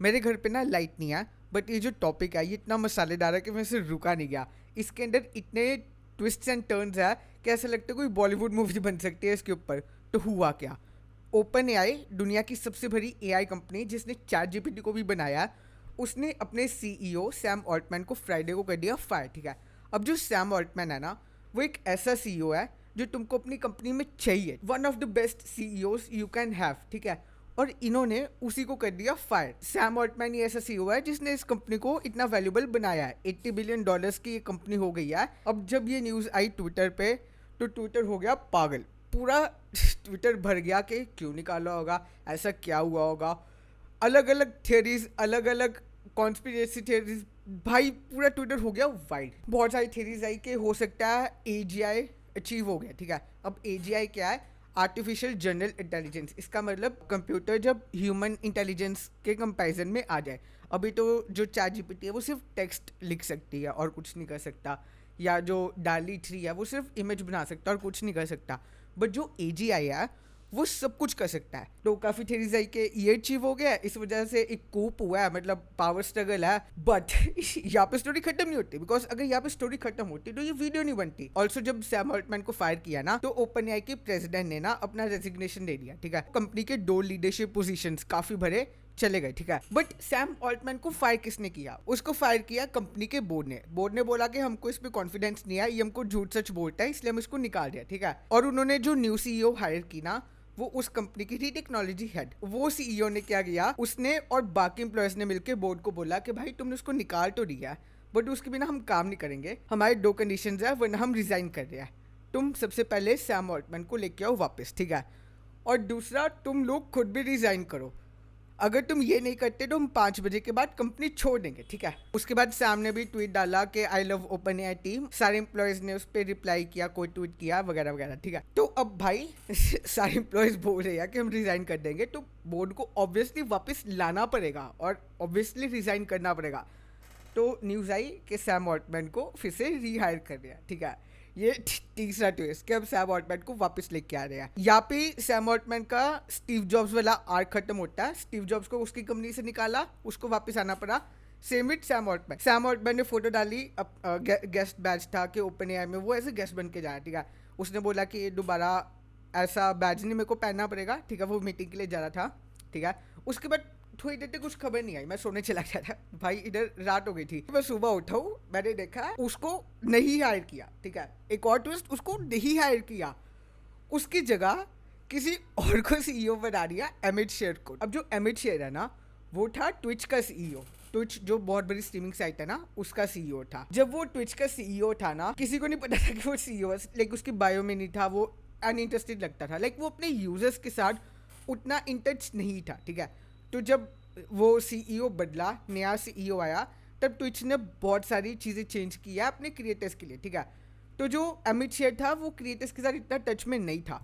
मेरे घर पे ना लाइट नहीं है, बट ये जो टॉपिक है ये इतना मसालेदार है कि मैं इसे रुका नहीं गया। इसके अंदर इतने ट्विस्ट्स एंड टर्न्स है कि ऐसा लगता है कोई बॉलीवुड मूवी बन सकती है इसके ऊपर। तो हुआ क्या? ओपन एआई, दुनिया की सबसे बड़ी एआई कंपनी जिसने चैट जीपीटी को भी बनाया, उसने अपने सीईओ सैम ऑल्टमैन को फ्राइडे को कर दिया फायर। ठीक है, अब जो सैम ऑल्टमैन है ना, वो एक ऐसा सीईओ है जो तुमको अपनी कंपनी में चाहिए, one of the best CEOs you can have. ठीक है, और इन्होंने उसी को कर दिया फायर। सैम ऑल्टमैन ये ऐसा सीईओ है जिसने इस कंपनी को इतना वैल्यूबल बनाया है। $80 बिलियन की ये कंपनी हो गई है। अब जब ये न्यूज़ आई ट्विटर पे, तो ट्विटर हो गया पागल, पूरा ट्विटर भर गया कि क्यों निकाला होगा, ऐसा क्या हुआ होगा, अलग अलग थियरीज, अलग अलग कॉन्स्पिरेसी थियरीज, भाई पूरा ट्विटर हो गया वाइड। बहुत सारी थियरीज आई कि हो सकता है एजीआई अचीव हो गया। ठीक है, अब एजीआई क्या है? Artificial general intelligence. इसका मतलब कंप्यूटर जब ह्यूमन इंटेलिजेंस के कंपैरिजन में आ जाए। अभी तो जो चैट जीपीटी है वो सिर्फ टेक्स्ट लिख सकती है और कुछ नहीं कर सकता, या जो डाली 3 है वो सिर्फ इमेज बना सकता है और कुछ नहीं कर सकता। बट जो एजीआई है वो सब कुछ कर सकता है। तो काफ़ी थियरीज आई कि ये अचीव हो गया, इस वजह से एक कूप हुआ है, मतलब पावर स्ट्रगल है। बट यहाँ पे स्टोरी खत्म नहीं होती, बिकॉज अगर यहाँ पे स्टोरी खत्म होती तो ये वीडियो नहीं बनती। ऑल्सो जब सैम ऑल्टमैन को फायर किया ना, तो ओपन एआई के प्रेसिडेंट ने ना अपना रेजिग्नेशन दे दिया। ठीक है, कंपनी के 2 लीडरशिप पोजीशंस काफी भरे चले गए। ठीक है, बट सैम ऑल्टमैन को फायर किसने किया? उसको फायर किया कंपनी के बोर्ड ने। बोर्ड ने बोला कि हमको इस पे कॉन्फिडेंस नहीं है, ये हमको झूठ सच बोलता है, इसलिए हम इसको निकाल दिया। ठीक है, और उन्होंने जो न्यू सीईओ हायर की ना, वो उस कंपनी की थी टेक्नोलॉजी हेड। वो सीईओ ने क्या किया, उसने और बाकी एम्प्लॉयज ने मिलकर बोर्ड को बोला कि भाई तुमने उसको निकाल तो दिया, बट उसके बिना हम काम नहीं करेंगे, हमारे 2 कंडीशंस है, वरना हम रिजाइन कर रहे हैं। तुम सबसे पहले सैम ऑल्टमैन को लेके आओ वापस। ठीक है, और दूसरा तुम लोग खुद भी रिजाइन करो। अगर तुम ये नहीं करते तो हम 5 बजे के बाद कंपनी छोड़ देंगे। ठीक है, उसके बाद सैम ने भी ट्वीट डाला कि I love open AI team. सारे एम्प्लॉयज ने उस पर रिप्लाई किया, कोई ट्वीट किया वगैरह वगैरह। ठीक है, तो अब भाई सारे एम्प्लॉयज बोल रहे हैं कि हम रिजाइन कर देंगे, तो बोर्ड को ऑब्वियसली वापस लाना पड़ेगा और ऑब्वियसली रिजाइन करना पड़ेगा। तो न्यूज़ आई कि सैम ऑल्टमैन को फिर से रीहायर कर दिया। ठीक है, ये तीसरा ट्विस्ट कि अब सैम ऑल्टमैन को वापस लेके आ रहे हैं। यहाँ पे सैम ऑल्टमैन का स्टीव जॉब्स वाला आर्क खत्म होता है। स्टीव जॉब्स को उसकी कंपनी से निकाला, उसको वापस आना पड़ा। Same with Sam Altman. Sam Altman ने फोटो डाली, अब गेस्ट बैच था कि ओपन एआई में वो ऐसे गेस्ट बन के जा रहा है। ठीक है, उसने बोला कि दोबारा ऐसा बैच नहीं मेरे को पहनना पड़ेगा। ठीक है, वो मीटिंग के लिए जा रहा था। ठीक है, उसके बाद थोड़ी देर तक कुछ खबर नहीं आई, मैं सोने चला गया था भाई, इधर रात हो गई थी। मैं सुबह उठा हूँ, मैंने देखा उसको नहीं हायर किया। ठीक है, एक और ट्विस्ट, उसको नहीं हायर किया, उसकी जगह किसी और को सीईओ बना दिया, एमिट शेयर को। अब जो एमिट शेयर है ना, वो था ट्विच का सीईओ। ट्विच जो बहुत बड़ी स्ट्रीमिंग साइट है ना, उसका सीईओ था। जब वो ट्विच का सीईओ था ना, किसी को नहीं पता था कि वो सीईओ है। लाइक उसकी बायो में नहीं था, वो अनइंटरेस्टेड लगता था। लाइक वो अपने यूजर्स के साथ उतना इन टच नहीं था। ठीक है, तो जब वो सीईओ बदला, नया सीईओ आया, तब ट्विच ने बहुत सारी चीज़ें चेंज किया अपने क्रिएटर्स के लिए। ठीक है, तो जो अमित शेयर था वो क्रिएटर्स के साथ इतना टच में नहीं था।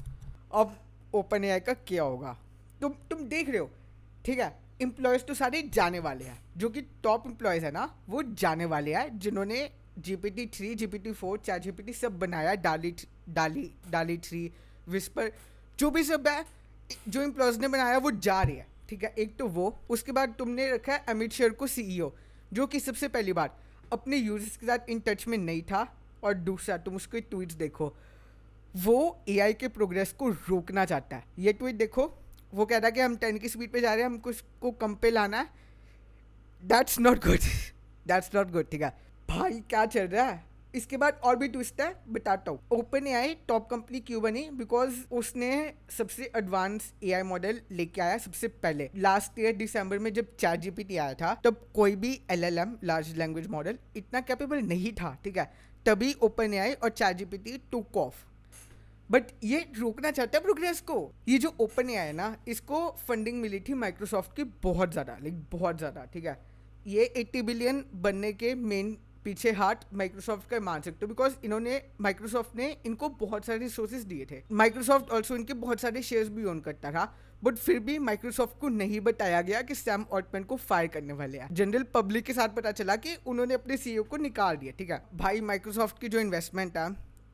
अब ओपन एआई का क्या होगा, तुम देख रहे हो। ठीक है, एम्प्लॉयज़ तो सारे जाने वाले हैं, जो कि टॉप एम्प्लॉयज़ है ना, वो जाने वाले हैं, जिन्होंने GPT-3, GPT-4, चैट जीपीटी सब बनाया, डाली 3, विस्पर, जो भी सब है, जो एम्प्लॉयज़ ने बनाया वो जा रहे हैं। ठीक है, एक तो वो, उसके बाद तुमने रखा है अमित शेयर को सीईओ, जो कि सबसे पहली बार अपने यूजर्स के साथ इन टच में नहीं था। और दूसरा, तुम उसके ट्वीट्स देखो, वो एआई के प्रोग्रेस को रोकना चाहता है। ये ट्वीट देखो, वो कहता है कि हम 10 की स्पीड पे जा रहे हैं, हमको इसको कम पे लाना है। That's not good, that's not good. ठीक है भाई, क्या चल रहा है? इसके बाद और भी ट्विस्ट है, बताता हूँ। ओपन एआई टॉप कंपनी क्यों बनी? बिकॉज उसने सबसे एडवांस एआई मॉडल लेके आया सबसे पहले। लास्ट ईयर दिसंबर में जब चैट जीपीटी आया था, तब कोई भी एलएलएम, लार्ज लैंग्वेज मॉडल, इतना कैपेबल नहीं था। ठीक है, तभी ओपन एआई और chat GPT took off. But ये रोकना चाहता है प्रोग्रेस को। ये जो ओपन एआई है ना, इसको फंडिंग मिली थी माइक्रोसॉफ्ट की बहुत ज़्यादा, लाइक बहुत ज़्यादा। ठीक है, ये 80 बिलियन बनने के मेन पीछे हाथ माइक्रोसॉफ्ट का मान सकते हो, बिकॉज माइक्रोसॉफ्ट ने इनको बहुत सारे रिसोर्सेज दिए थे। माइक्रोसॉफ्ट ऑल्सो इनके बहुत सारे शेयर्स भी ओन करता था, बट फिर भी माइक्रोसॉफ्ट को नहीं बताया गया कि सैम ऑल्टमैन को फायर करने वाले हैं। जनरल पब्लिक के साथ पता चला कि उन्होंने अपने सीईओ को निकाल दिया। ठीक है भाई, माइक्रोसॉफ्ट की जो इन्वेस्टमेंट है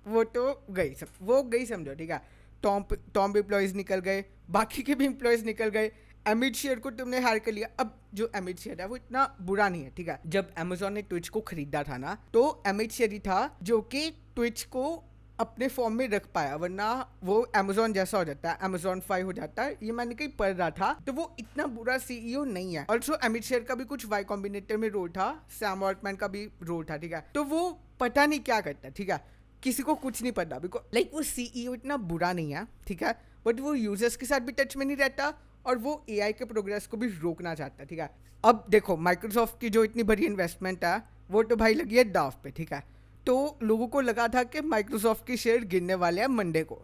वो तो गई समझो। ठीक है, टॉप एम्प्लॉयज़ निकल गए, बाकी के भी एम्प्लॉयज़ निकल गए, अमित शेयर को तुमने हायर कर लिया। अब जो अमित शेयर है वो इतना बुरा नहीं है, ठीक है। जब अमेजोन ने ट्विच को खरीदा था ना, तो अमित शेयर ही था जो कि ट्विच को अपने फॉर्म में रख पाया, वरना वो अमेजोन जैसा हो जाता है, अमेजोन 5 हो जाता है। ये मैंने कहीं पढ़ रहा था। तो वो इतना बुरा सीईओ नहीं है। ऑल्सो अमित शेयर का भी कुछ वाई कॉम्बिनेटर में रोल था, सैम ऑल्टमैन का भी रोल था, ठीक है। तो वो पता नहीं क्या करता, ठीक है, किसी को कुछ नहीं पता, बिकॉज लाइक वो सीईओ इतना बुरा नहीं है, ठीक है, बट वो यूजर्स के साथ भी टच में नहीं रहता और वो एआई के प्रोग्रेस को भी रोकना चाहता है, ठीक है। अब देखो माइक्रोसॉफ्ट की जो इतनी बड़ी इन्वेस्टमेंट है वो तो भाई लगी है डाव पे, ठीक है। तो लोगों को लगा था कि माइक्रोसॉफ्ट के शेयर गिरने वाले हैं मंडे को,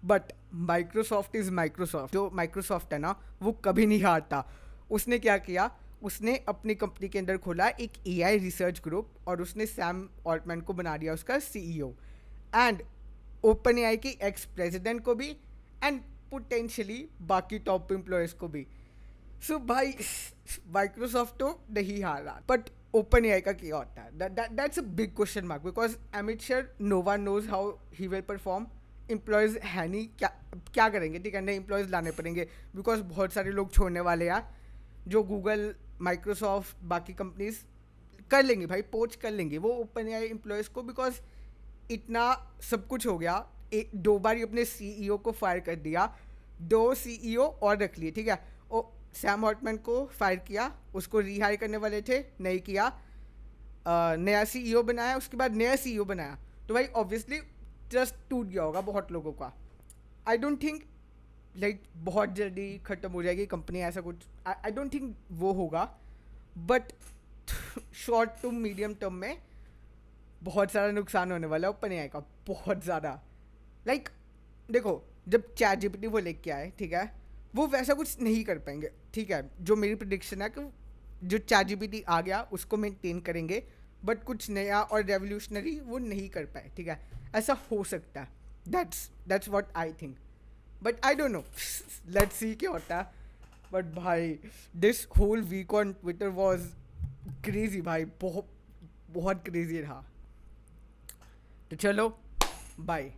बट माइक्रोसॉफ्ट इज माइक्रोसॉफ्ट। जो माइक्रोसॉफ्ट है ना वो कभी नहीं हारता। उसने क्या किया, उसने अपनी कंपनी के अंदर खोला एक एआई रिसर्च ग्रुप और उसने सैम ऑल्टमैन को बना दिया उसका सीईओ, एंड ओपन एआई की एक्स प्रेसिडेंट को भी, एंड पोटेंशियली बाकी टॉप एम्प्लॉयज़ को भी। सो भाई माइक्रोसॉफ्ट तो नहीं हार रहा, बट ओपन एआई का क्या होता है, that's a big question mark, because Amit share no one knows how he will perform. Employees है नहीं, क्या क्या करेंगे, ठीक है, नए एम्प्लॉयज़ लाने पड़ेंगे, बिकॉज बहुत सारे लोग छोड़ने वाले हैं। जो गूगल, माइक्रोसॉफ्ट, बाकी कंपनीज कर लेंगे भाई, पोच कर लेंगे वो ओपन एआई एम्प्लॉयज़ को, बिकॉज इतना सब कुछ हो गया। एक दो बार ही अपने सीईओ को फायर कर दिया, दो सीईओ और रख लिए, ठीक है। और सैम ऑल्टमैन को फायर किया, उसको रिहायर करने वाले थे, नहीं किया, नया सीईओ बनाया, उसके बाद नया सीईओ बनाया। तो भाई ऑब्वियसली ट्रस्ट टूट गया होगा बहुत लोगों का। आई डोंट थिंक लाइक बहुत जल्दी ख़त्म हो जाएगी कंपनी, ऐसा कुछ आई डोंट थिंक वो होगा, but short to medium term में बहुत सारा नुकसान होने वाला है ओपन एआई का, बहुत ज़्यादा। लाइक देखो जब चैट जीपीटी वो लेके आए, ठीक है, वो वैसा कुछ नहीं कर पाएंगे, ठीक है। जो मेरी प्रिडिक्शन है कि जो चैट जीपीटी आ गया उसको मेंटेन करेंगे, बट कुछ नया और रेवोल्यूशनरी वो नहीं कर पाए, ठीक है। ऐसा हो सकता है, that's what I think, but I don't know, let's see क्या होता है। बट भाई this whole week on Twitter was crazy भाई, बहुत बहुत क्रेजी रहा। तो चलो बाय।